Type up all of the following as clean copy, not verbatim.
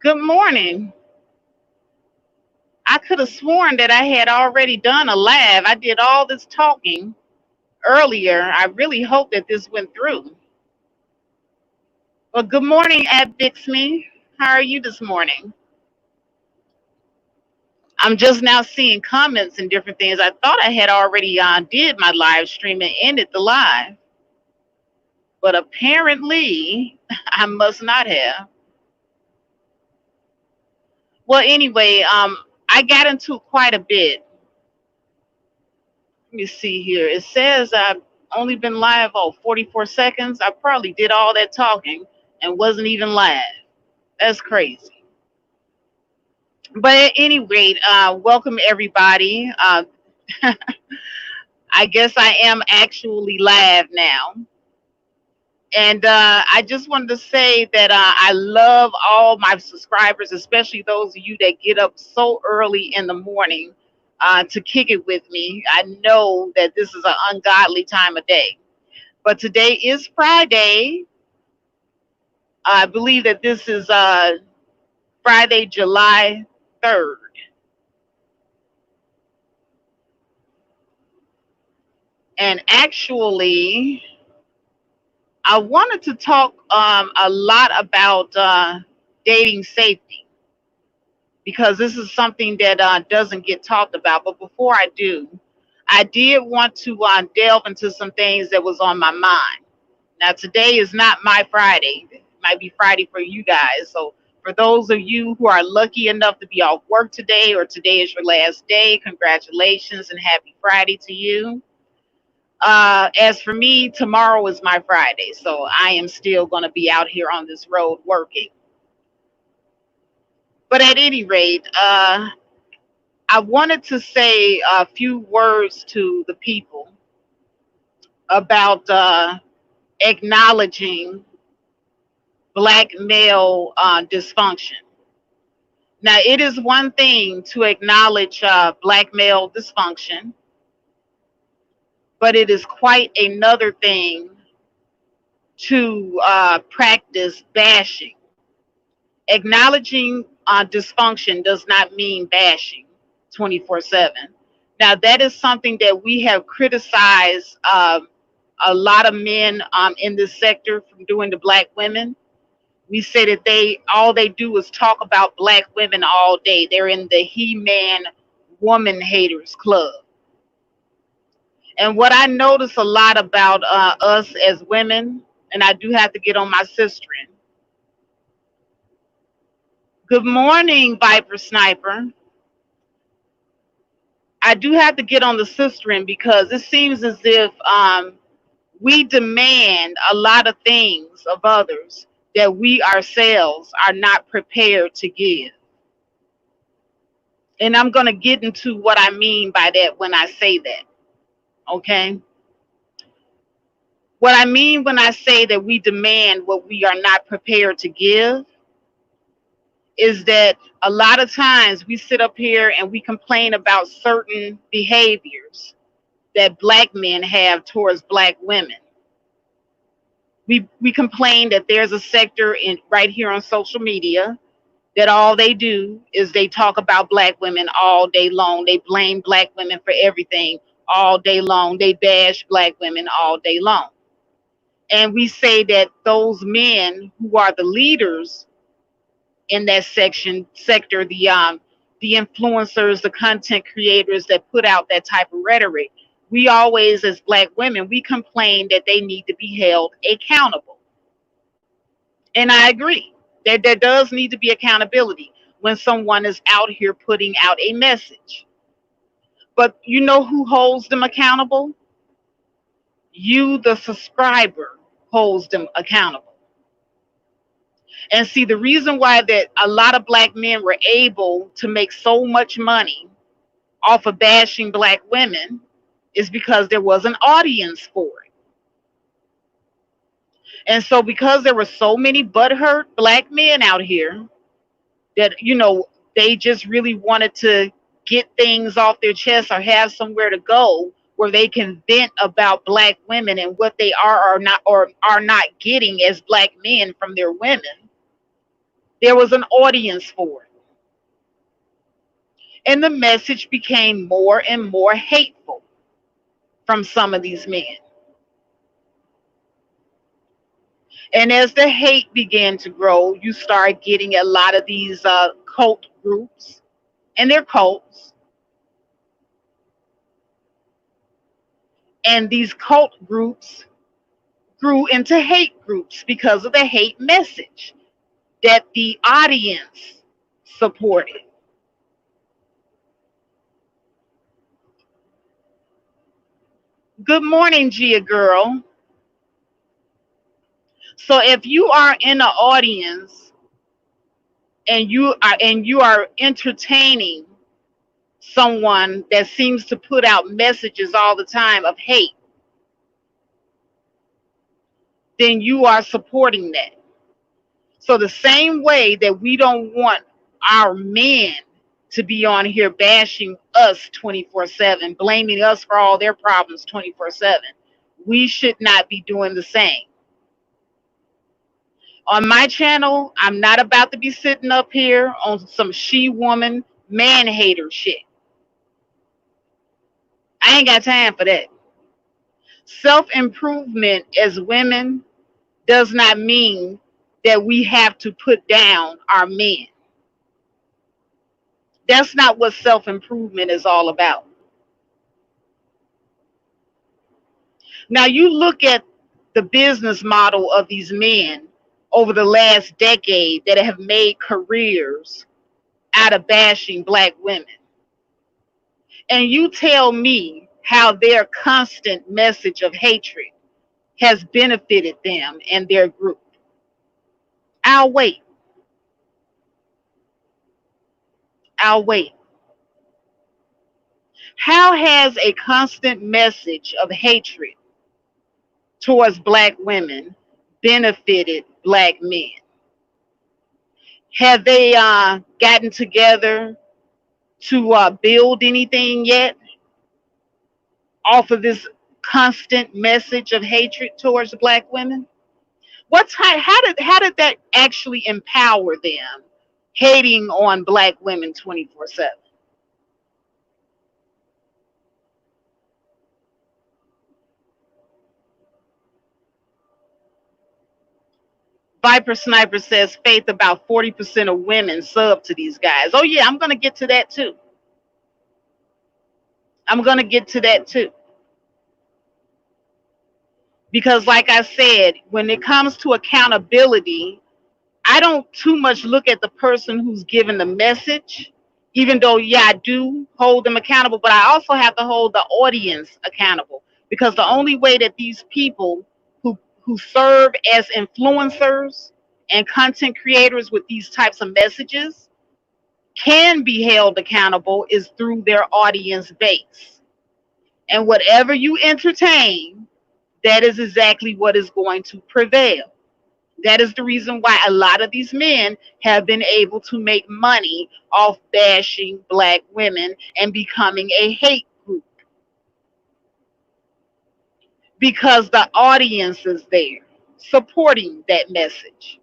Good morning. I could have sworn that I had already done a live. I did all this talking earlier. I really hope that this went through. Well, good morning, Ad Bixme. How are you this morning? I'm just now seeing comments and different things. I thought I had already did my live stream and ended the live, but apparently I must not have. Well, anyway, I got into quite a bit. Let me see here. It says I've only been live 44 seconds. I probably did all that talking and wasn't even live. That's crazy. But at any rate, welcome everybody. I guess I am actually live now. And I just wanted to say that I love all my subscribers, especially those of you that get up so early in the morning to kick it with me. I know that this is an ungodly time of day. But today is Friday. I believe that this is Friday, July 3rd. And actually, I wanted to talk a lot about dating safety because this is something that doesn't get talked about. But before I do, I did want to delve into some things that was on my mind. Now, today is not my Friday. It might be Friday for you guys. So, for those of you who are lucky enough to be off work today or today is your last day, congratulations and happy Friday to you. As for me, tomorrow is my Friday. So, I am still going to be out here on this road working. But at any rate, I wanted to say a few words to the people about acknowledging black male dysfunction. Now, it is one thing to acknowledge black male dysfunction, but it is quite another thing to practice bashing. Acknowledging dysfunction does not mean bashing 24/7. Now, that is something that we have criticized a lot of men in this sector from doing to black women. We say that they all they do is talk about black women all day. They're in the he-man woman haters club. And what I notice a lot about us as women, and I do have to get on my sister in. Good morning, Viper Sniper. I do have to get on the sister in because it seems as if we demand a lot of things of others that we ourselves are not prepared to give. And I'm going to get into what I mean by that when I say that. Okay. What I mean when I say that we demand what we are not prepared to give is that a lot of times we sit up here and we complain about certain behaviors that black men have towards black women. We complain that there's a sector in right here on social media that all they do is they talk about black women all day long. They blame black women for everything all day long. They bash black women all day long. And we say that those men who are the leaders in that sector, the influencers, the content creators that put out that type of rhetoric, we always as black women, we complain that they need to be held accountable. And I agree that there does need to be accountability when someone is out here putting out a message. But you know who holds them accountable? You, the subscriber, holds them accountable. And see, the reason why that a lot of black men were able to make so much money off of bashing black women is because there was an audience for it. And so because there were so many butthurt black men out here that, they just really wanted to get things off their chest or have somewhere to go where they can vent about black women and what they are or not getting as black men from their women. There was an audience for it. And the message became more and more hateful from some of these men. And as the hate began to grow, you start getting a lot of these cult groups and their cults. And these cult groups grew into hate groups because of the hate message that the audience supported. Good morning, Gia girl. So if you are in the audience and you are entertaining someone that seems to put out messages all the time of hate, then you are supporting that. So the same way that we don't want our men to be on here bashing us 24/7, blaming us for all their problems 24/7, we should not be doing the same. On my channel, I'm not about to be sitting up here on some she woman man hater shit. I ain't got time for that. Self improvement as women does not mean that we have to put down our men. That's not what self improvement is all about. Now, you look at the business model of these men over the last decade that have made careers out of bashing black women, and you tell me how their constant message of hatred has benefited them and their group. I'll wait. I'll wait. How has a constant message of hatred towards black women benefited black men? Have they gotten together to build anything yet off of this constant message of hatred towards black women? How did that actually empower them, hating on black women 24/7? Viper Sniper says Faith, about 40% of women sub to these guys. Oh yeah, I'm gonna get to that too. I'm gonna get to that too. Because like I said, when it comes to accountability, I don't too much look at the person who's giving the message, even though, yeah, I do hold them accountable, but I also have to hold the audience accountable. Because the only way that these people who serve as influencers and content creators with these types of messages can be held accountable is through their audience base. And whatever you entertain, that is exactly what is going to prevail. That is the reason why a lot of these men have been able to make money off bashing black women and becoming a hate group, because the audience is there supporting that message.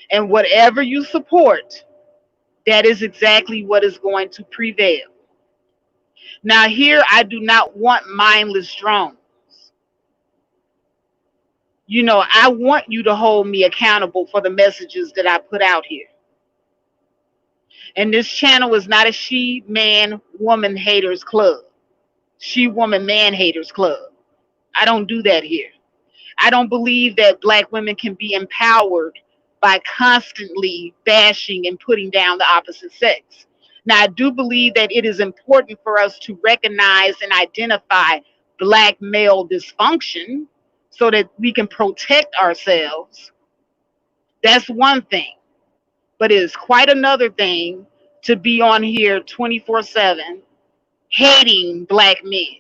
And whatever you support, that is exactly what is going to prevail. Now, here, I do not want mindless drones. You know, I want you to hold me accountable for the messages that I put out here. And this channel is not a she, man, woman haters club. She, woman, man haters club. I don't do that here. I don't believe that black women can be empowered by constantly bashing and putting down the opposite sex. Now, I do believe that it is important for us to recognize and identify black male dysfunction so that we can protect ourselves. That's one thing. But it is quite another thing to be on here 24/7 hating black men.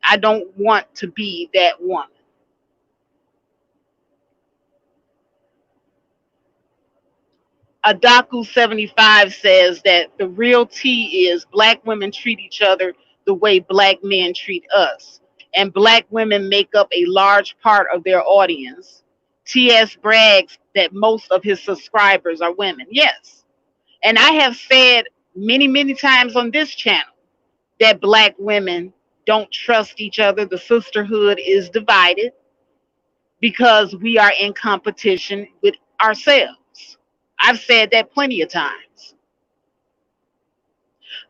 I don't want to be that woman. Adaku75 says that the real tea is black women treat each other the way black men treat us. And black women make up a large part of their audience. TS brags that most of his subscribers are women. Yes. And I have said many, many times on this channel that black women don't trust each other. The sisterhood is divided because we are in competition with ourselves. I've said that plenty of times.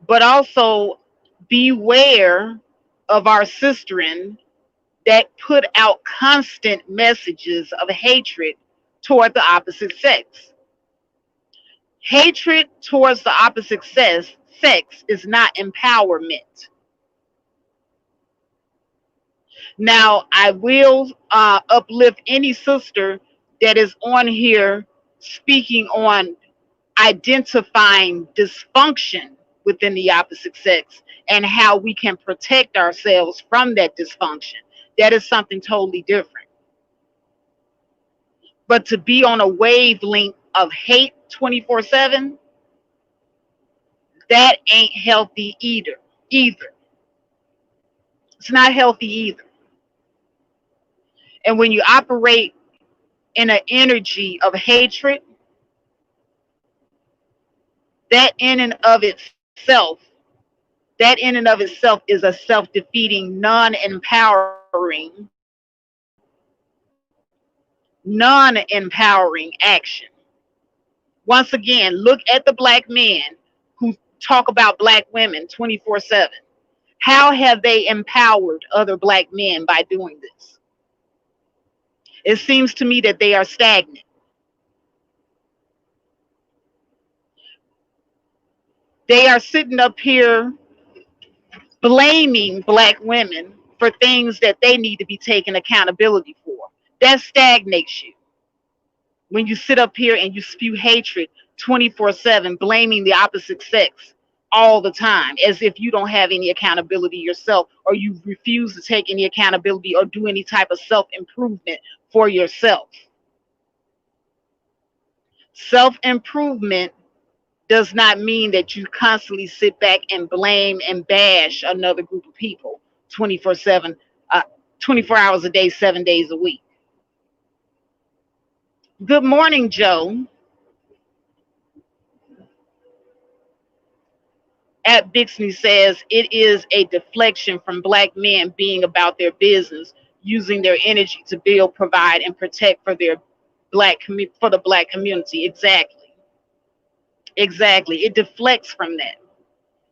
But also beware of our sisterin that put out constant messages of hatred toward the opposite sex. Hatred towards the opposite sex is not empowerment. Now, I will uplift any sister that is on here speaking on identifying dysfunction within the opposite sex and how we can protect ourselves from that dysfunction. That is something totally different. But to be on a wavelength of hate 24/7, that ain't healthy either. Either. It's not healthy either. And when you operate in an energy of hatred, that in and of itself, that in and of itself is a self-defeating, non-empowering action. Once again, look at the black men who talk about black women 24/7. How have they empowered other black men by doing this? It seems to me that they are stagnant. They are sitting up here blaming black women for things that they need to be taking accountability for. That stagnates you. When you sit up here and you spew hatred 24/7, blaming the opposite sex all the time, as if you don't have any accountability yourself, or you refuse to take any accountability or do any type of self-improvement for yourself. Self-improvement does not mean that you constantly sit back and blame and bash another group of people 24/7, 24 hours a day, 7 days a week. Good morning, Joe. At Bixby says it is a deflection from black men being about their business, using their energy to build, provide, and protect for their for the black community. Exactly, exactly. It deflects from that,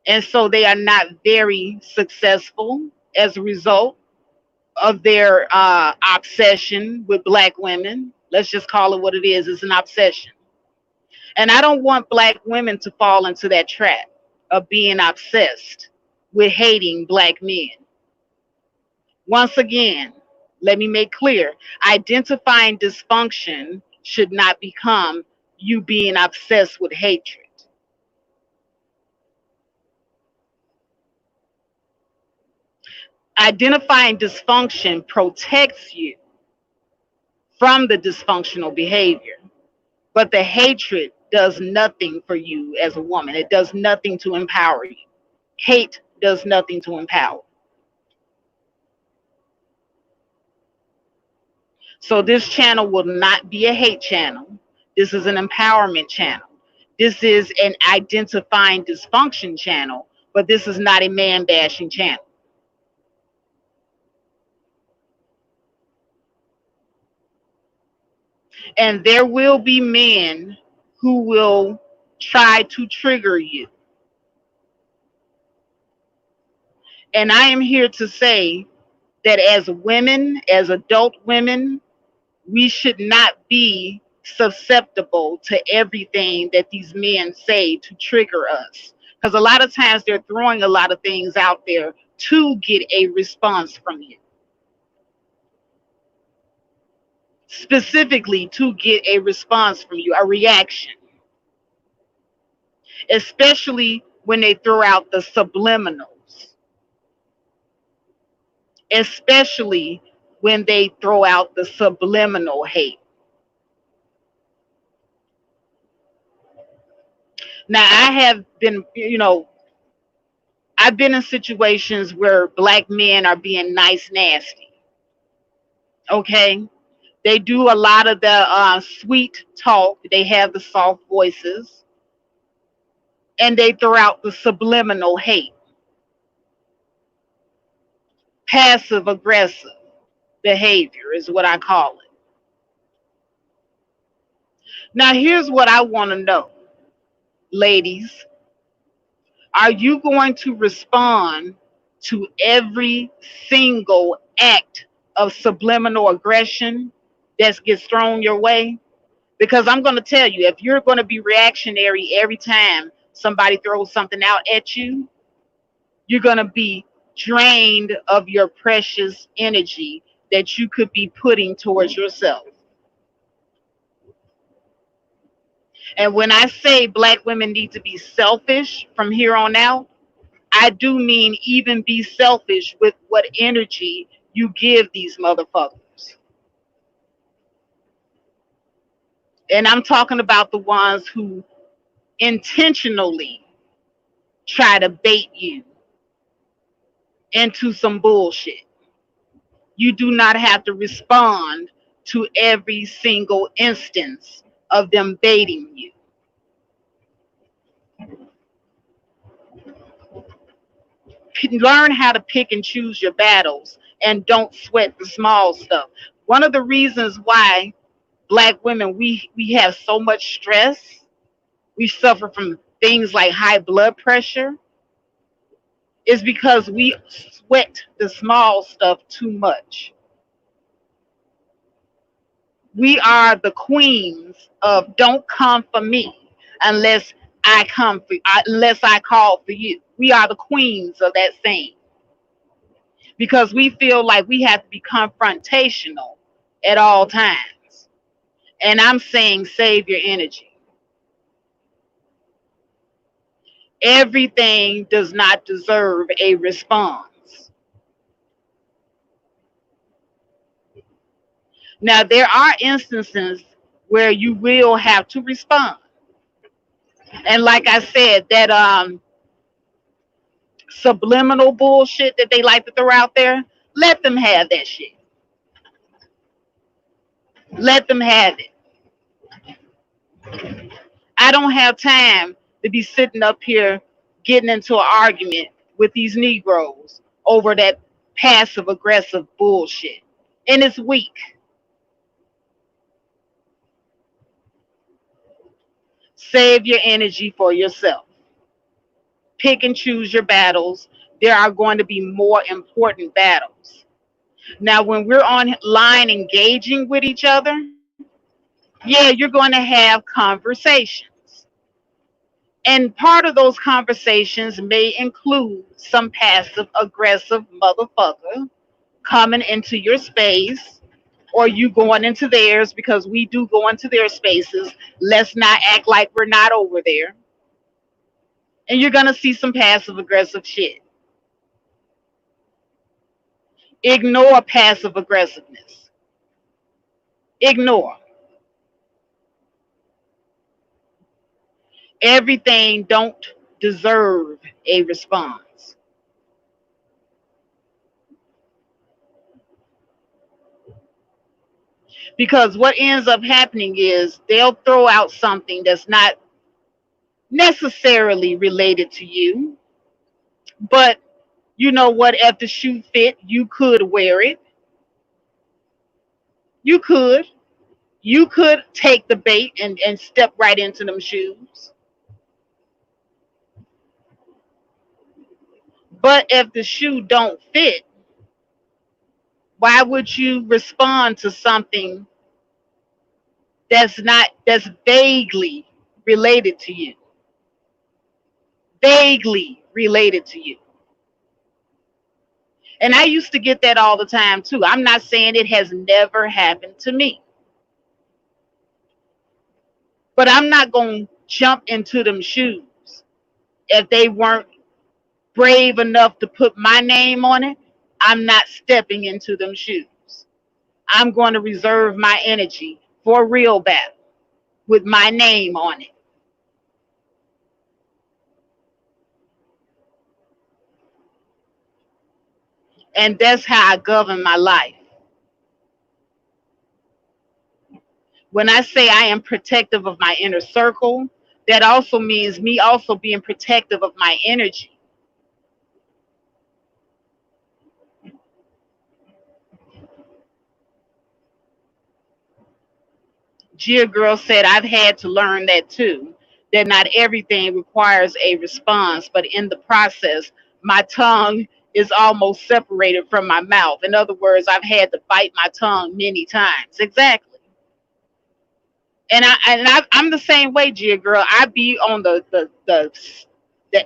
and so they are not very successful as a result of their obsession with black women. Let's just call it what it is. It's an obsession. And I don't want black women to fall into that trap of being obsessed with hating black men. Once again, let me make clear, identifying dysfunction should not become you being obsessed with hatred. Identifying dysfunction protects you from the dysfunctional behavior, but the hatred does nothing for you as a woman. It does nothing to empower you. Hate does nothing to empower. So this channel will not be a hate channel. This is an empowerment channel. This is an identifying dysfunction channel, but this is not a man bashing channel. And there will be men who will try to trigger you. And I am here to say that as women, as adult women, we should not be susceptible to everything that these men say to trigger us. Because a lot of times they're throwing a lot of things out there to get a response from you. Specifically to get a response from you, a reaction. Especially when they throw out the subliminals. Especially when they throw out the subliminal hate. Now, I have been, I've been in situations where black men are being nice, nasty. Okay. They do a lot of the sweet talk. They have the soft voices, and they throw out the subliminal hate, passive aggressive behavior is what I call it. Now, here's what I want to know, ladies. Are you going to respond to every single act of subliminal aggression that gets thrown your way? Because I'm going to tell you, if you're going to be reactionary every time somebody throws something out at you, you're going to be drained of your precious energy that you could be putting towards yourself. And when I say black women need to be selfish from here on out, I do mean even be selfish with what energy you give these motherfuckers. And I'm talking about the ones who intentionally try to bait you into some bullshit. You do not have to respond to every single instance of them baiting you. Learn how to pick and choose your battles and don't sweat the small stuff. One of the reasons why black women we have so much stress, we suffer from things like high blood pressure, is because we sweat the small stuff too much. We are the queens of don't come for me unless unless I call for you. We are the queens of that saying because we feel like we have to be confrontational at all times. And I'm saying save your energy. Everything does not deserve a response. Now, there are instances where you will have to respond. And like I said, that subliminal bullshit that they like to throw out there, let them have that shit. Let them have it. I don't have time to be sitting up here getting into an argument with these Negroes over that passive aggressive bullshit. And it's weak. Save your energy for yourself. Pick and choose your battles. There are going to be more important battles. Now, when we're online engaging with each other, yeah, you're going to have conversations. And part of those conversations may include some passive aggressive motherfucker coming into your space or you going into theirs because we do go into their spaces. Let's not act like we're not over there. And you're going to see some passive aggressive shit. Ignore passive aggressiveness. Ignore. Everything don't deserve a response. Because what ends up happening is they'll throw out something that's not necessarily related to you, but you know what? If the shoe fit, you could wear it. You could. You could take the bait and step right into them shoes. But if the shoe don't fit, why would you respond to something that's vaguely related to you? Vaguely related to you. And I used to get that all the time too. I'm not saying it has never happened to me. But I'm not going to jump into them shoes if they weren't brave enough to put my name on it. I'm not stepping into them shoes. I'm going to reserve my energy for a real battle with my name on it. And that's how I govern my life. When I say I am protective of my inner circle, that also means me also being protective of my energy. Gia Girl said, I've had to learn that too, that not everything requires a response, but in the process, my tongue is almost separated from my mouth. In other words, I've had to bite my tongue many times. Exactly. I'm the same way, Gia Girl. I be on the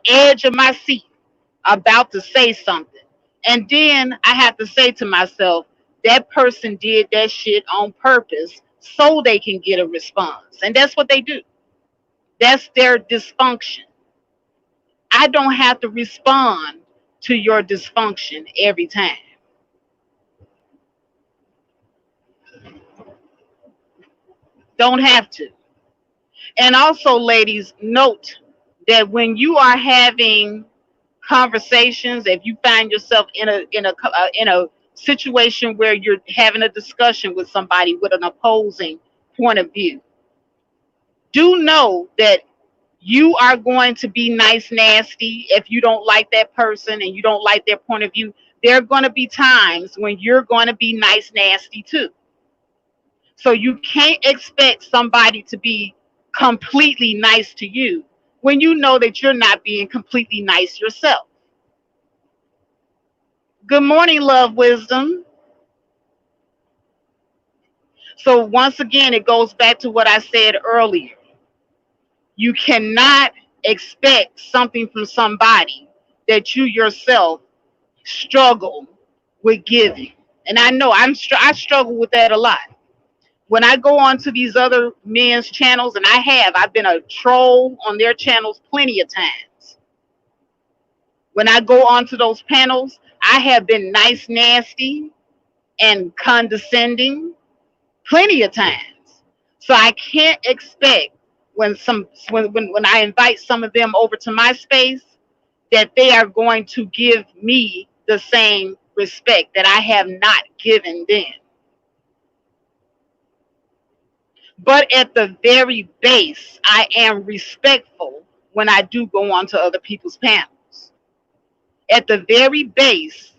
edge of my seat about to say something. And then I have to say to myself, that person did that shit on purpose so they can get a response. And that's what they do. That's their dysfunction. I don't have to respond to your dysfunction every time. Don't have to. And also, ladies, note that when you are having conversations, if you find yourself in a situation where you're having a discussion with somebody with an opposing point of view, do know that you are going to be nice nasty if you don't like that person and you don't like their point of view. There are going to be times when you're going to be nice nasty too. So you can't expect somebody to be completely nice to you when you know that you're not being completely nice yourself. Good morning, love wisdom. So once again, it goes back to what I said earlier. You cannot expect something from somebody that you yourself struggle with giving. And I know I struggle with that a lot. When I go on to these other men's channels, and I've been a troll on their channels plenty of times. When I go onto those panels, I have been nice, nasty, and condescending plenty of times. So I can't expect when I invite some of them over to my space that they are going to give me the same respect that I have not given them. But at the very base, I am respectful when I do go on to other people's panels. At the very base,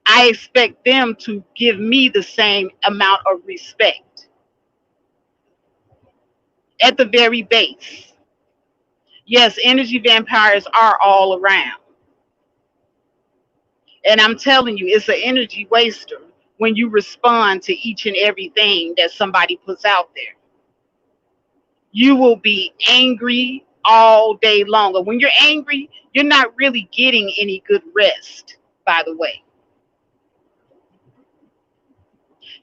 I expect them to give me the same amount of respect. At the very base. Yes, energy vampires are all around. And I'm telling you, it's an energy waster when you respond to each and everything that somebody puts out there. You will be angry all day long. And when you're angry, you're not really getting any good rest, by the way.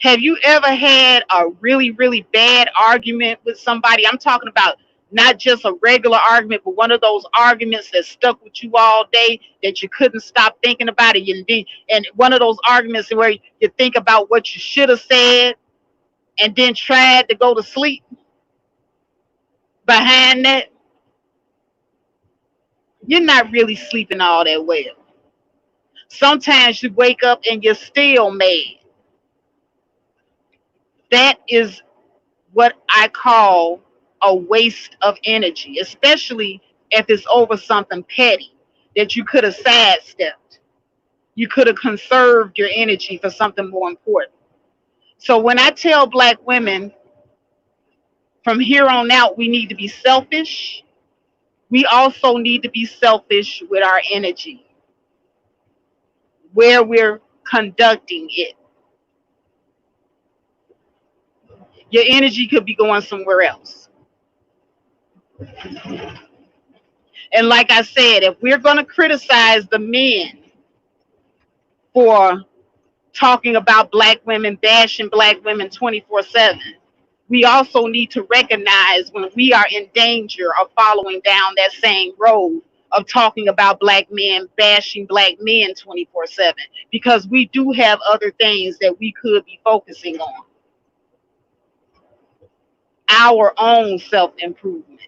Have you ever had a really, really bad argument with somebody? I'm talking about not just a regular argument, but one of those arguments that stuck with you all day that you couldn't stop thinking about it. And one of those arguments where you think about what you should have said and then tried to go to sleep behind that. You're not really sleeping all that well. Sometimes you wake up and you're still mad. That is what I call a waste of energy, especially if it's over something petty that you could have sidestepped. You could have conserved your energy for something more important. So when I tell black women from here on out, we need to be selfish, we also need to be selfish with our energy, where we're conducting it. Your energy could be going somewhere else. And like I said, if we're going to criticize the men for talking about black women, bashing black women 24/7, we also need to recognize when we are in danger of following down that same road of talking about black men, bashing black men 24/7, because we do have other things that we could be focusing on. Our own self improvement.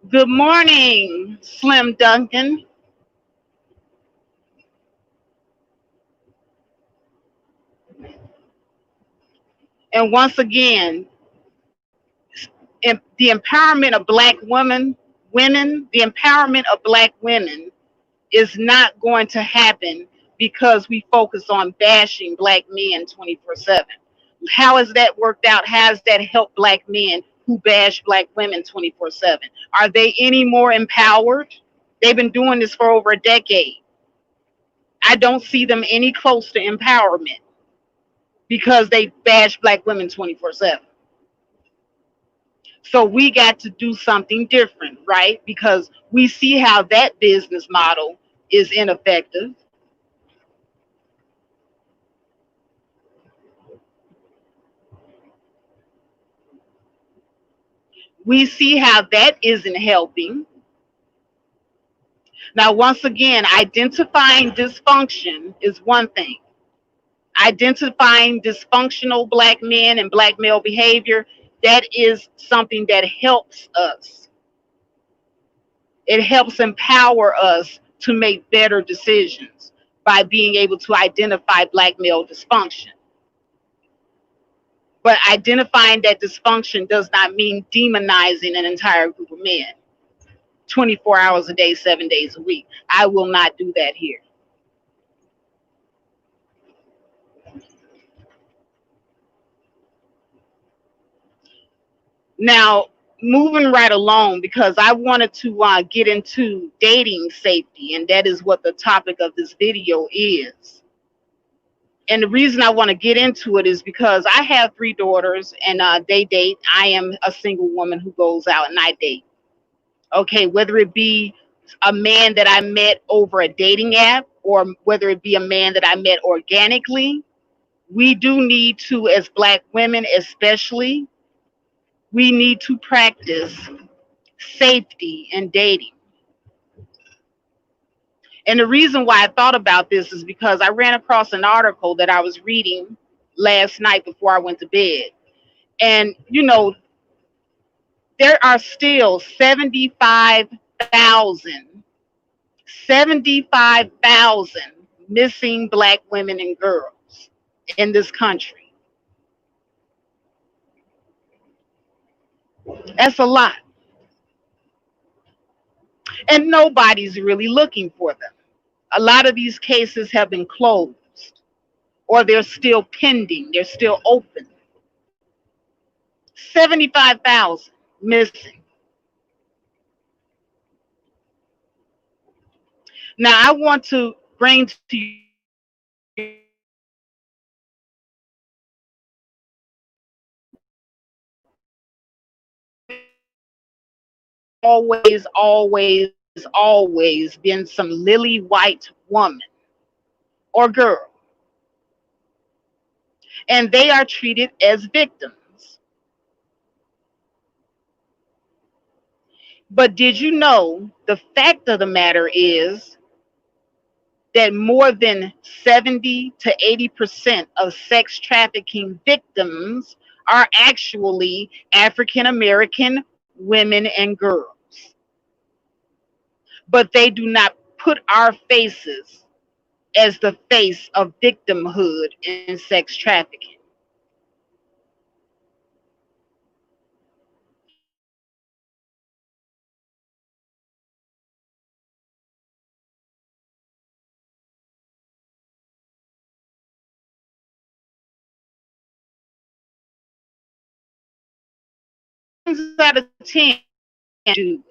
Good morning, Slim Duncan. And once again, the empowerment of black the empowerment of black women is not going to happen because we focus on bashing black men 24/7. How has that worked out? How has that helped black men who bash black women 24/7? Are they any more empowered? They've been doing this for over a decade. I don't see them any close to empowerment because they bash black women 24/7. So we got to do something different, right? Because we see how that business model is ineffective. We see how that isn't helping. Now, once again, identifying dysfunction is one thing. Identifying dysfunctional black men and black male behavior, that is something that helps us. It helps empower us to make better decisions by being able to identify black male dysfunction. But identifying that dysfunction does not mean demonizing an entire group of men 24 hours a day, 7 days a week. I will not do that here. Now, moving right along, because I wanted to get into dating safety, and that is what the topic of this video is. And the reason I want to get into it is because I have three daughters and they date. I am a single woman who goes out and I date. Okay, whether it be a man that I met over a dating app or whether it be a man that I met organically, we do need to, as black women especially, we need to practice safety in dating. And the reason why I thought about this is because I ran across an article that I was reading last night before I went to bed. And, there are still 75,000 missing black women and girls in this country. That's a lot. And nobody's really looking for them. A lot of these cases have been closed or they're still pending, they're still open. 75,000 missing. Now, I want to bring to you always, always, always been some lily white woman or girl, and they are treated as victims. But did you know the fact of the matter is that more than 70 to 80% of sex trafficking victims are actually African American women and girls? But they do not put our faces as the face of victimhood in sex trafficking. Out of 10 do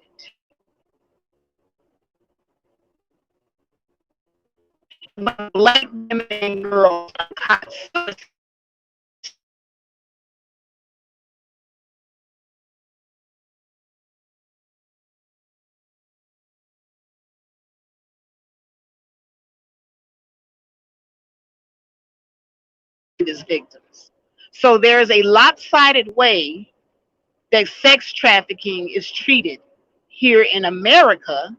black women and girls are caught as victims. So there's a lopsided way that sex trafficking is treated here in America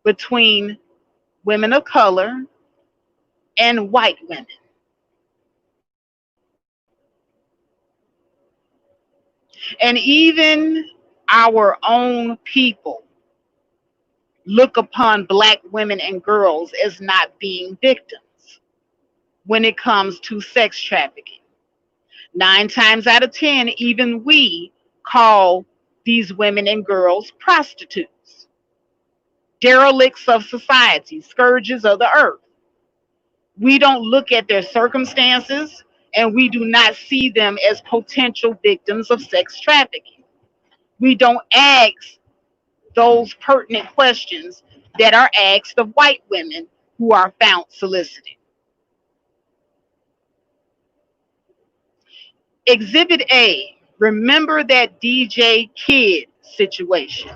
between women of color and white women. And even our own people look upon black women and girls as not being victims when it comes to sex trafficking. Nine times out of 10, even we call these women and girls prostitutes, derelicts of society, scourges of the earth. We don't look at their circumstances, and we do not see them as potential victims of sex trafficking. We don't ask those pertinent questions that are asked of white women who are found soliciting. Exhibit A, remember that DJ Kid situation.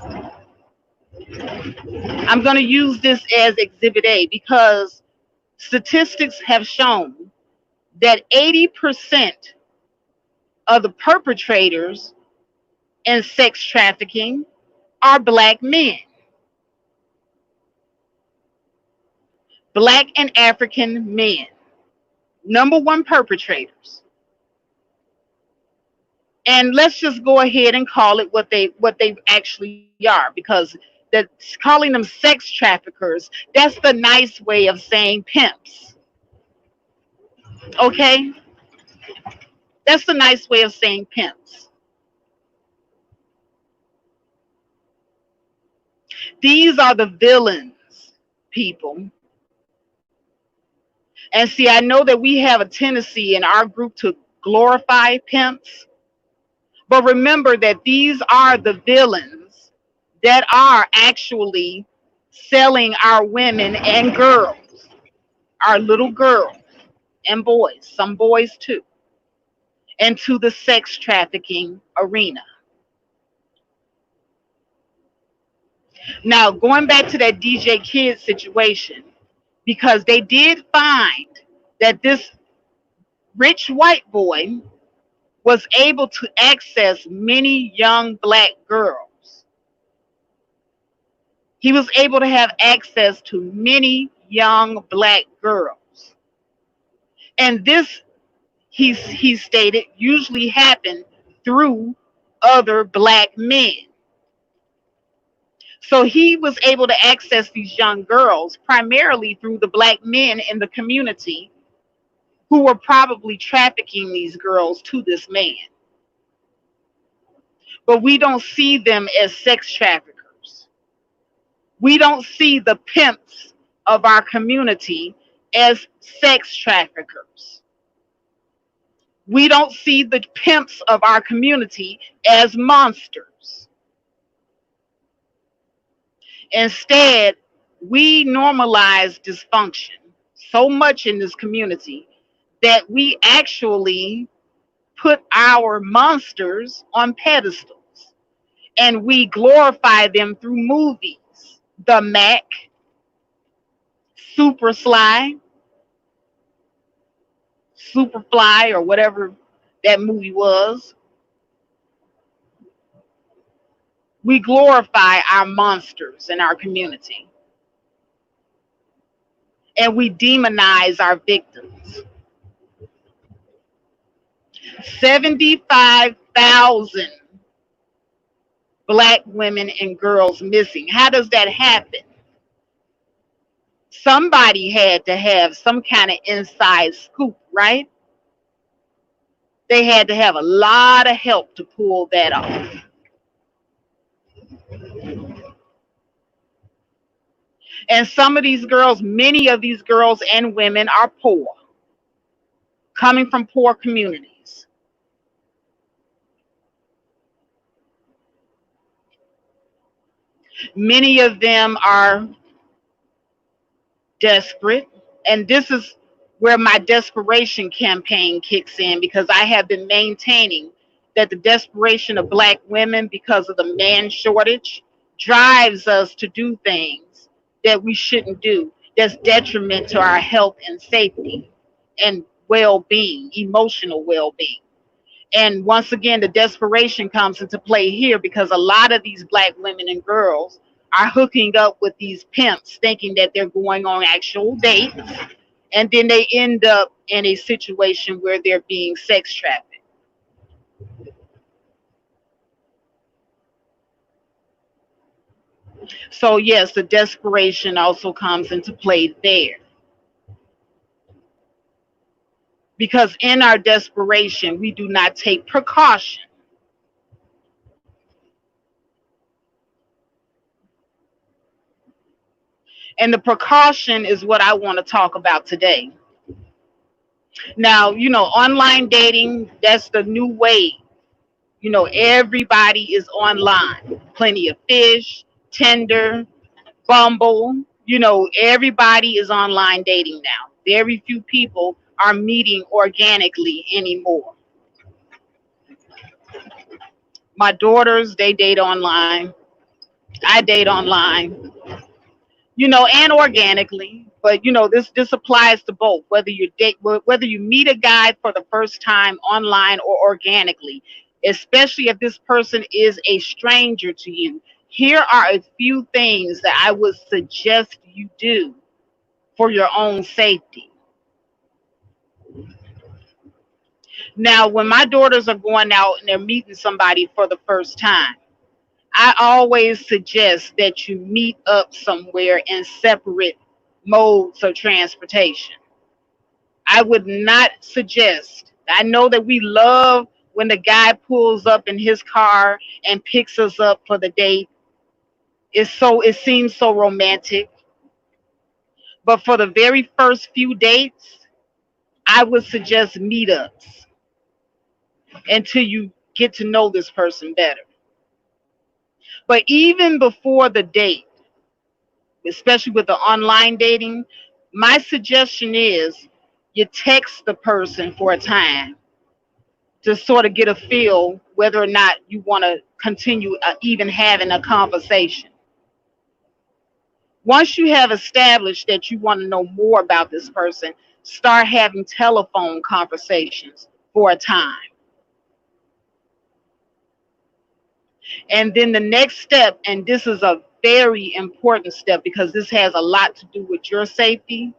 I'm going to use this as Exhibit A because statistics have shown that 80% of the perpetrators in sex trafficking are black men, black and African men, number one perpetrators. And let's just go ahead and call it what they actually are, because the calling them sex traffickers, that's the nice way of saying pimps. Okay, that's the nice way of saying pimps. These are the villains, people. And see, I know that we have a tendency in our group to glorify pimps, but remember that these are the villains that are actually selling our women and girls, our little girls and boys, some boys too, into the sex trafficking arena. Now, going back to that DJ Kid situation, because they did find that this rich white boy was able to access many young black girls. He was able to have access to many young black girls. And this, he stated, usually happened through other black men. So he was able to access these young girls primarily through the black men in the community who were probably trafficking these girls to this man. But we don't see them as sex traffickers. We don't see the pimps of our community as sex traffickers. We don't see the pimps of our community as monsters. Instead, we normalize dysfunction so much in this community that we actually put our monsters on pedestals and we glorify them through movies. The Mac, Super Sly, Superfly, or whatever that movie was. We glorify our monsters in our community and we demonize our victims. 75,000 black women and girls missing. How does that happen? Somebody had to have some kind of inside scoop, right? They had to have a lot of help to pull that off. And some of these girls, many of these girls and women are poor, coming from poor communities. Many of them are desperate. And this is where my desperation campaign kicks in, because I have been maintaining that the desperation of black women because of the man shortage drives us to do things that we shouldn't do, that's detriment to our health and safety and well-being, emotional well-being. And once again, the desperation comes into play here because a lot of these black women and girls are hooking up with these pimps thinking that they're going on actual dates, and then they end up in a situation where they're being sex trafficked. So yes, the desperation also comes into play there. because in our desperation, we do not take precaution. And the precaution is what I want to talk about today. Now, online dating, that's the new way. Everybody is online. Plenty of Fish, Tinder, Bumble. Everybody is online dating now. Very few people are meeting organically anymore. My daughters, they date online. I date online, and organically. But this applies to both. Whether you meet a guy for the first time online or organically, especially if this person is a stranger to you. Here are a few things that I would suggest you do for your own safety. Now, when my daughters are going out and they're meeting somebody for the first time, I always suggest that you meet up somewhere in separate modes of transportation. I would not suggest. I know that we love when the guy pulls up in his car and picks us up for the date. It seems so romantic. But for the very first few dates, I would suggest meetups until you get to know this person better. But even before the date, especially with the online dating, my suggestion is you text the person for a time to sort of get a feel whether or not you want to continue even having a conversation. Once you have established that you want to know more about this person, start having telephone conversations for a time. And then the next step, and this is a very important step because this has a lot to do with your safety.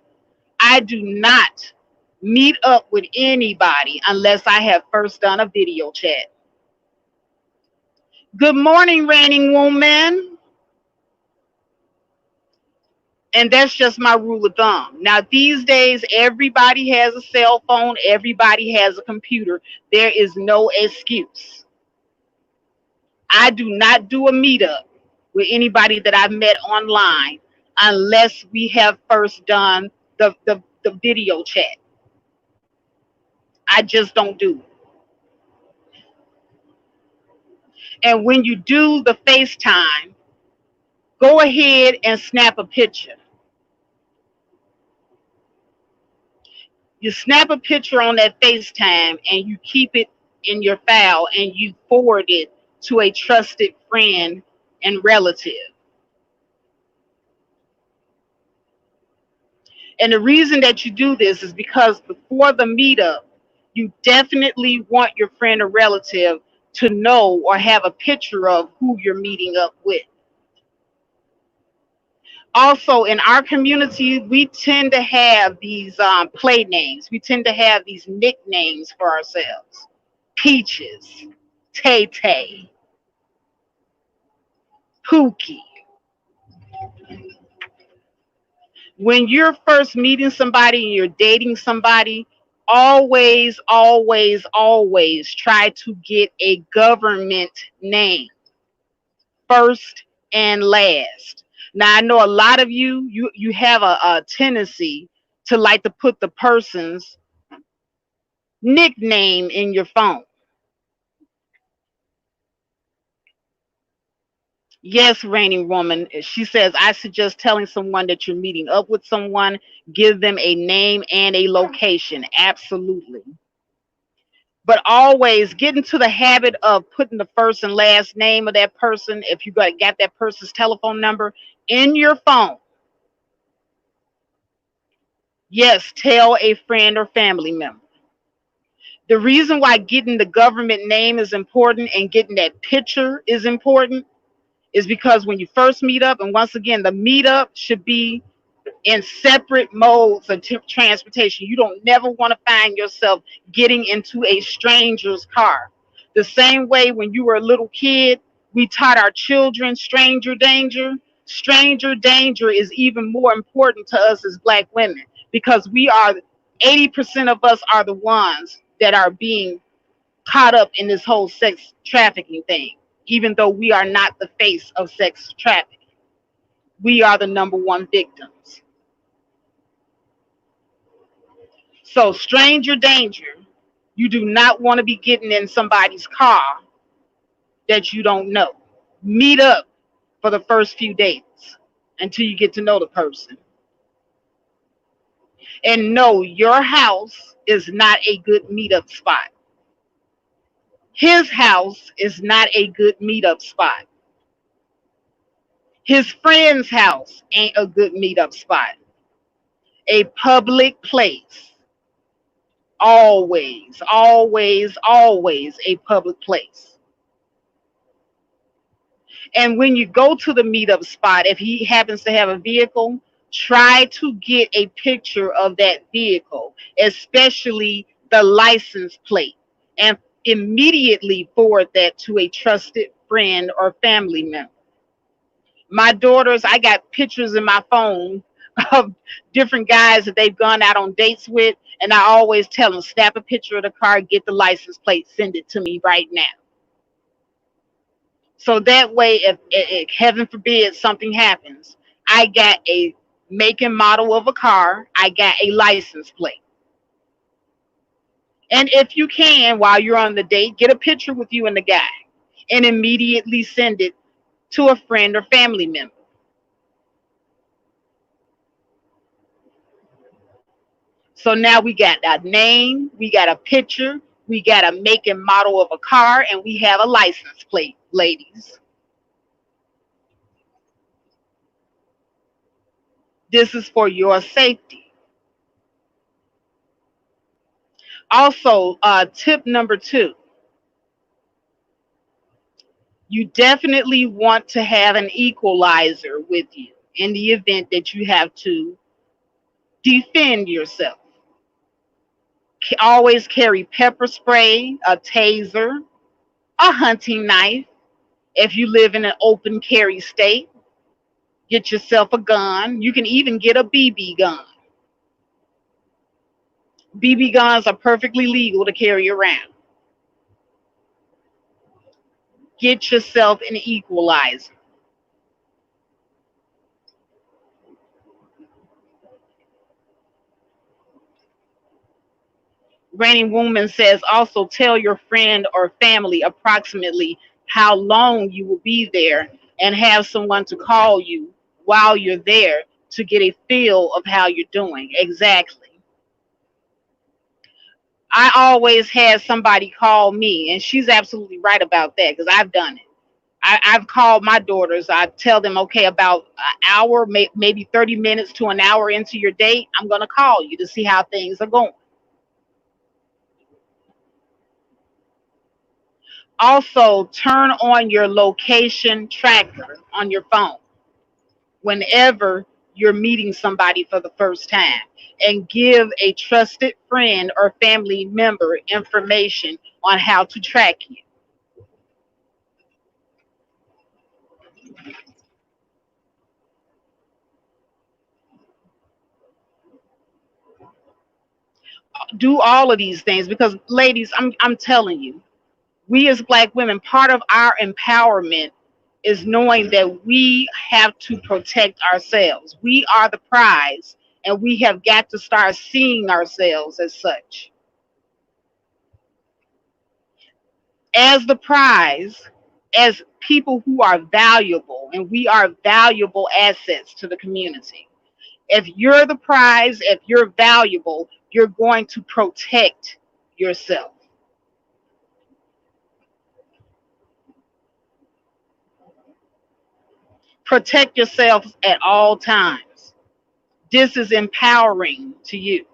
I do not meet up with anybody unless I have first done a video chat. Good morning, reigning woman. And that's just my rule of thumb. Now, these days, everybody has a cell phone, everybody has a computer. There is no excuse. I do not do a meetup with anybody that I've met online unless we have first done the video chat. I just don't do it. And when you do the FaceTime, go ahead and snap a picture. You snap a picture on that FaceTime and you keep it in your file and you forward it to a trusted friend and relative. And the reason that you do this is because before the meetup, you definitely want your friend or relative to know or have a picture of who you're meeting up with. Also, in our community, we tend to have these play names. We tend to have these nicknames for ourselves. Peaches, Tay Tay, Pookie. When you're first meeting somebody and you're dating somebody, always, always, always try to get a government name first and last. Now I know a lot of you have a tendency to like to put the person's nickname in your phone. Yes, reigning woman. She says, I suggest telling someone that you're meeting up with someone, give them a name and a location. Absolutely. But always get into the habit of putting the first and last name of that person, if you got that person's telephone number, in your phone. Yes, tell a friend or family member. The reason why getting the government name is important and getting that picture is important is because when you first meet up, and once again, the meetup should be in separate modes of transportation. You don't never want to find yourself getting into a stranger's car. The same way when you were a little kid, we taught our children stranger danger. Stranger danger is even more important to us as Black women because we are 80% of us are the ones that are being caught up in this whole sex trafficking thing, even though we are not the face of sex trafficking. We are the number one victims. So, stranger danger. You do not want to be getting in somebody's car that you don't know. Meet up for the first few dates until you get to know the person. And no, your house is not a good meetup spot. His house is not a good meetup spot. His friend's house ain't a good meetup spot. A public place. Always, always, always a public place. And when you go to the meetup spot, if he happens to have a vehicle, try to get a picture of that vehicle, especially the license plate, and immediately forward that to a trusted friend or family member. My daughters, I got pictures in my phone of different guys that they've gone out on dates with, and I always tell them, snap a picture of the car, get the license plate, send it to me right now. So that way, if heaven forbid something happens, I got a make and model of a car, I got a license plate. And if you can, while you're on the date, get a picture with you and the guy and immediately send it to a friend or family member. So now we got a name, we got a picture, we got a make and model of a car, and we have a license plate, ladies. This is for your safety. Also, tip number 2, you definitely want to have an equalizer with you in the event that you have to defend yourself. Always carry pepper spray, a taser, a hunting knife. If you live in an open carry state, get yourself a gun. You can even get a BB gun. BB guns are perfectly legal to carry around. Get yourself an equalizer. Reigning Woman says also tell your friend or family approximately how long you will be there and have someone to call you while you're there to get a feel of how you're doing. Exactly. I always had somebody call me, and she's absolutely right about that because I've done it. I've called my daughters. I tell them, okay, about an hour, maybe 30 minutes to an hour into your date, I'm going to call you to see how things are going. Also, turn on your location tracker on your phone whenever you're meeting somebody for the first time, and give a trusted friend or family member information on how to track you. Do all of these things because, ladies, I'm telling you, we as Black women, part of our empowerment is knowing that we have to protect ourselves. We are the prize, and we have got to start seeing ourselves as such. As the prize, as people who are valuable, and we are valuable assets to the community. If you're the prize, if you're valuable, you're going to protect yourself. Protect yourself at all times. This is empowering to you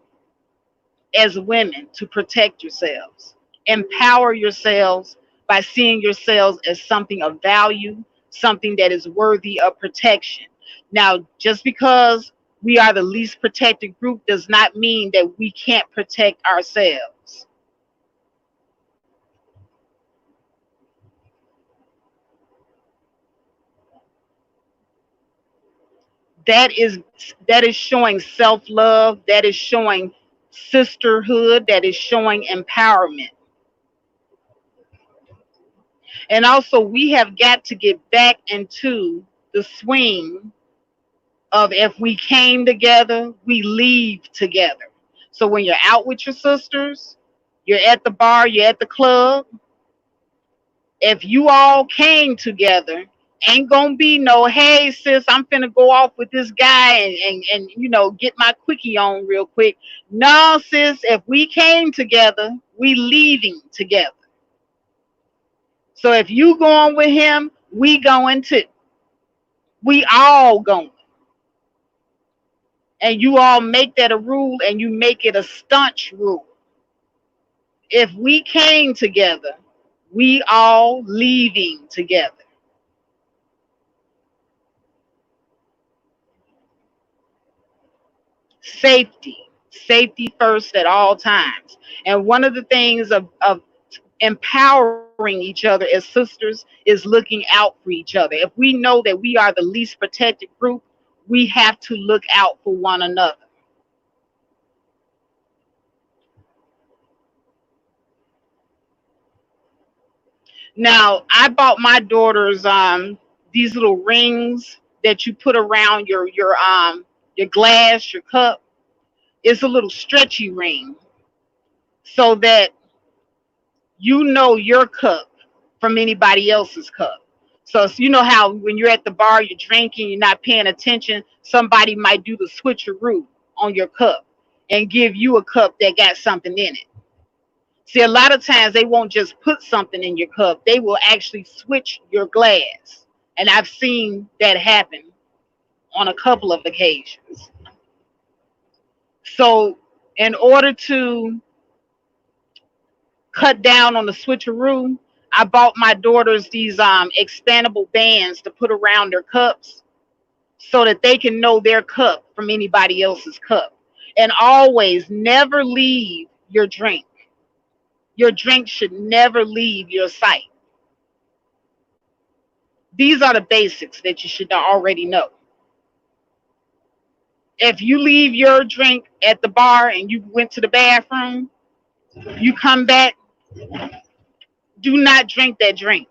as women to protect yourselves. Empower yourselves by seeing yourselves as something of value, something that is worthy of protection. Now, just because we are the least protected group does not mean that we can't protect ourselves. That is that is showing self-love, that is showing sisterhood that is showing empowerment. And also, we have got to get back into the swing of if we came together, we leave together. So when you're out with your sisters, you're at the bar, you're at the club, if you all came together, ain't gonna be no, hey sis, I'm finna go off with this guy and get my quickie on real quick. No, sis, if we came together, we leaving together. So if you going with him, we going too. We all going. And you all make that a rule and you make it a staunch rule. If we came together, we all leaving together. Safety first at all times. And one of the things of empowering each other as sisters is looking out for each other. If we know that we are the least protected group, we have to look out for one another. Now, I bought my daughters these little rings that you put around your glass, your cup. It's a little stretchy ring so that you know your cup from anybody else's cup. So you know how when you're at the bar, you're drinking, you're not paying attention, somebody might do the switcheroo on your cup and give you a cup that got something in it. See, a lot of times they won't just put something in your cup, they will actually switch your glass. And I've seen that happen on a couple of occasions. So, in order to cut down on the switcheroo, I bought my daughters these expandable bands to put around their cups so that they can know their cup from anybody else's cup. And always never leave your drink. Your drink should never leave your sight. These are the basics that you should already know. If you leave your drink at the bar and you went to the bathroom, you come back, do not drink that drink.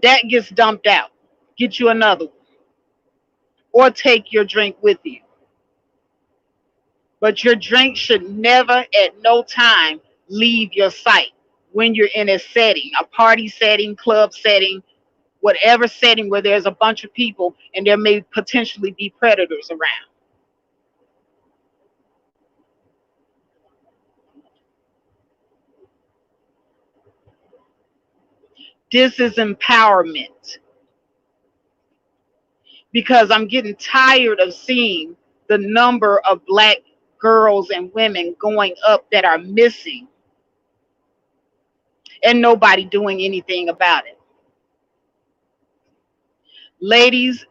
That gets dumped out. Get you another one. Or take your drink with you. But your drink should never at no time leave your sight when you're in a setting, a party setting, club setting, whatever setting where there's a bunch of people and there may potentially be predators around. This is empowerment because I'm getting tired of seeing the number of black girls and women going up that are missing and nobody doing anything about it. Ladies,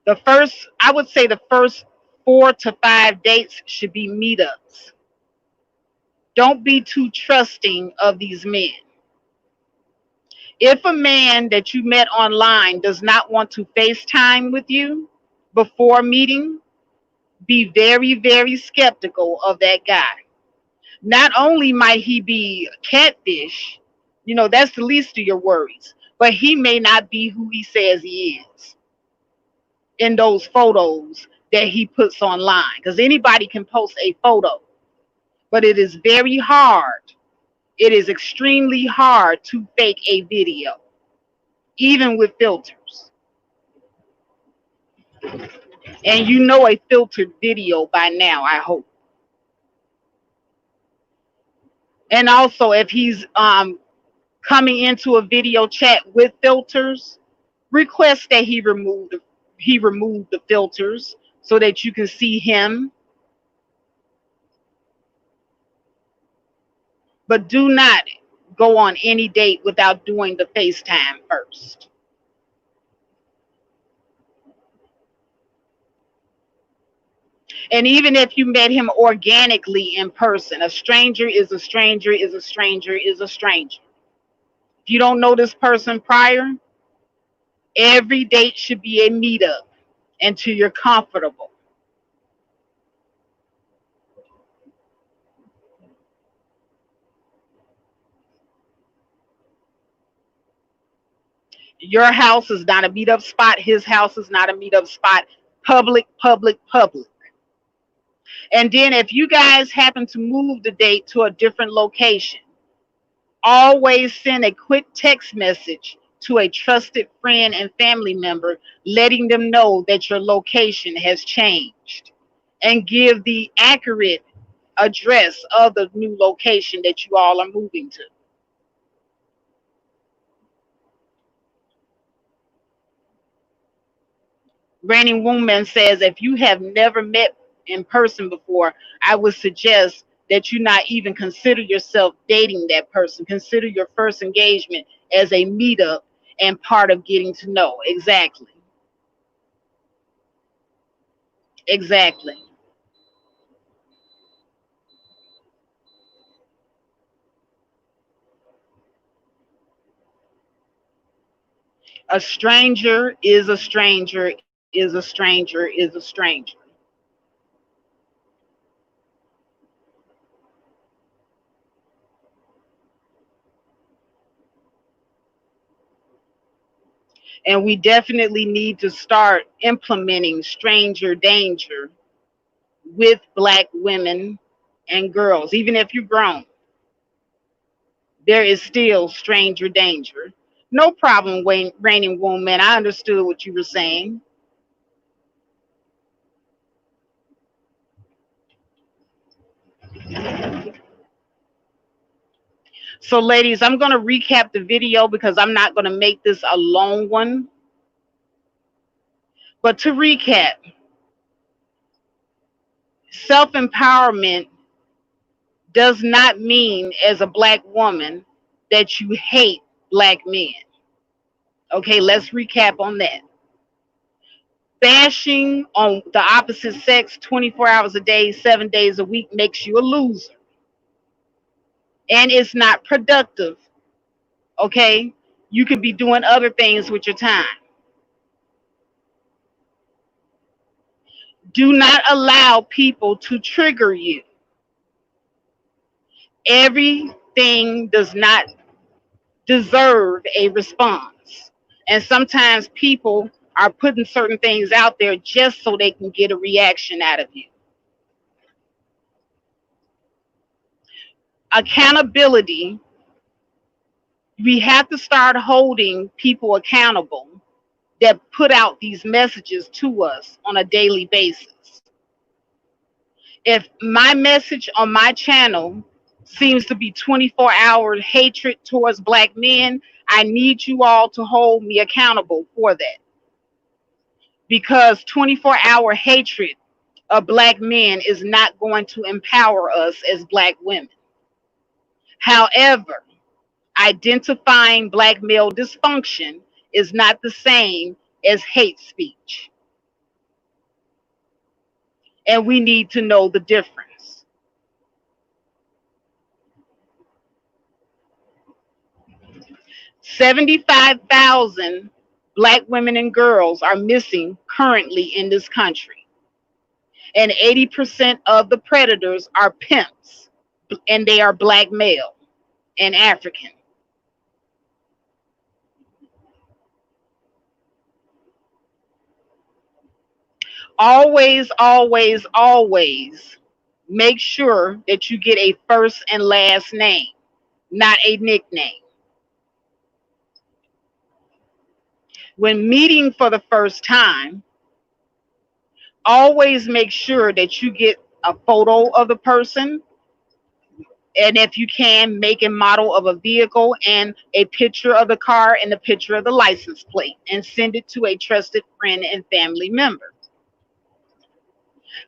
I would say the first 4 to 5 dates should be meetups. Don't be too trusting of these men. If a man that you met online does not want to FaceTime with you before meeting, be very, very skeptical of that guy. Not only might he be catfish, that's the least of your worries, but he may not be who he says he is in those photos that he puts online. Because anybody can post a photo, but it is very hard. It is extremely hard to fake a video, even with filters. And you know a filtered video by now, I hope. And also, if he's coming into a video chat with filters, request that he remove the filters so that you can see him. But do not go on any date without doing the FaceTime first. And even if you met him organically in person, a stranger is a stranger is a stranger is a stranger. If you don't know this person prior, every date should be a meetup until you're comfortable. Your house is not a meetup spot. His house is not a meetup spot. Public, public, public. And then if you guys happen to move the date to a different location, always send a quick text message to a trusted friend and family member, letting them know that your location has changed, and give the accurate address of the new location that you all are moving to. Reigning Woman says, if you have never met in person before, I would suggest that you not even consider yourself dating that person. Consider your first engagement as a meetup and part of getting to know. Exactly. Exactly. A stranger is a stranger, is a stranger, is a stranger. And we definitely need to start implementing stranger danger with black women and girls. Even if you're grown, there is still stranger danger. No problem, Reigning Woman. I understood what you were saying. So, ladies, I'm going to recap the video because I'm not going to make this a long one. But to recap, self empowerment does not mean, as a black woman, that you hate black men. Okay, let's recap on that. Bashing on the opposite sex 24 hours a day, 7 days a week makes you a loser. And it's not productive. Okay, you can be doing other things with your time. Do not allow people to trigger you. Everything does not deserve a response. And sometimes people are putting certain things out there just so they can get a reaction out of you. Accountability, we have to start holding people accountable that put out these messages to us on a daily basis. If my message on my channel seems to be 24-hour hatred towards black men, I need you all to hold me accountable for that. Because 24-hour hatred of black men is not going to empower us as black women. However, identifying black male dysfunction is not the same as hate speech. And we need to know the difference. 75,000 black women and girls are missing currently in this country. And 80% of the predators are pimps, and they are black male and African. Always, always, always make sure that you get a first and last name, not a nickname. When meeting for the first time, always make sure that you get a photo of the person, and if you can, make a model of a vehicle and a picture of the car and a picture of the license plate, and send it to a trusted friend and family member.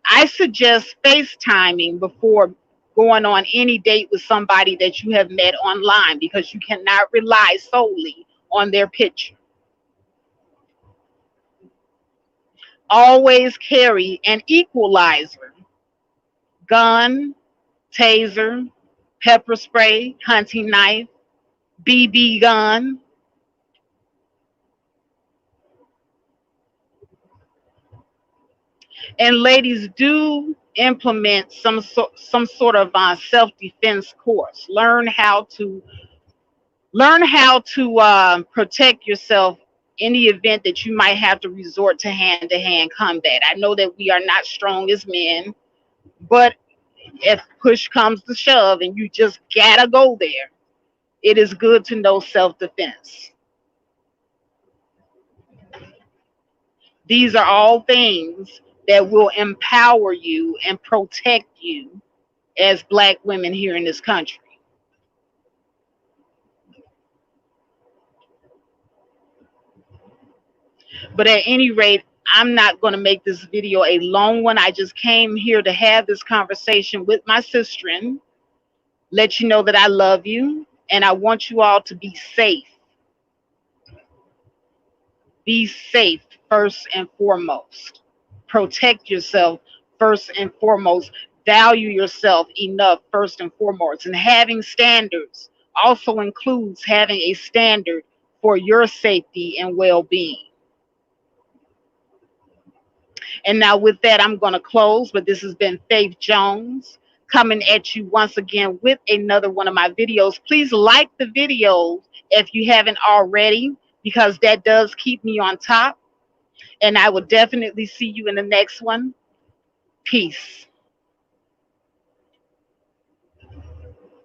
I suggest FaceTiming before going on any date with somebody that you have met online, because you cannot rely solely on their picture. Always carry an equalizer: gun, taser, pepper spray, hunting knife, BB gun. And ladies, do implement some sort of self-defense course. Learn how to protect yourself in the event that you might have to resort to hand combat. I know that we are not strong as men, but if push comes to shove and you just gotta go there, it is good to know self defense. These are all things that will empower you and protect you as black women here in this country. But at any rate, I'm not going to make this video a long one. I just came here to have this conversation with my sister, let you know that I love you and I want you all to be safe. Be safe first and foremost. Protect yourself first and foremost. Value yourself enough first and foremost. And having standards also includes having a standard for your safety and well being. And now, with that, I'm going to close. But this has been Faith Jones coming at you once again with another one of my videos. Please like the video if you haven't already, because that does keep me on top. And I will definitely see you in the next one. Peace.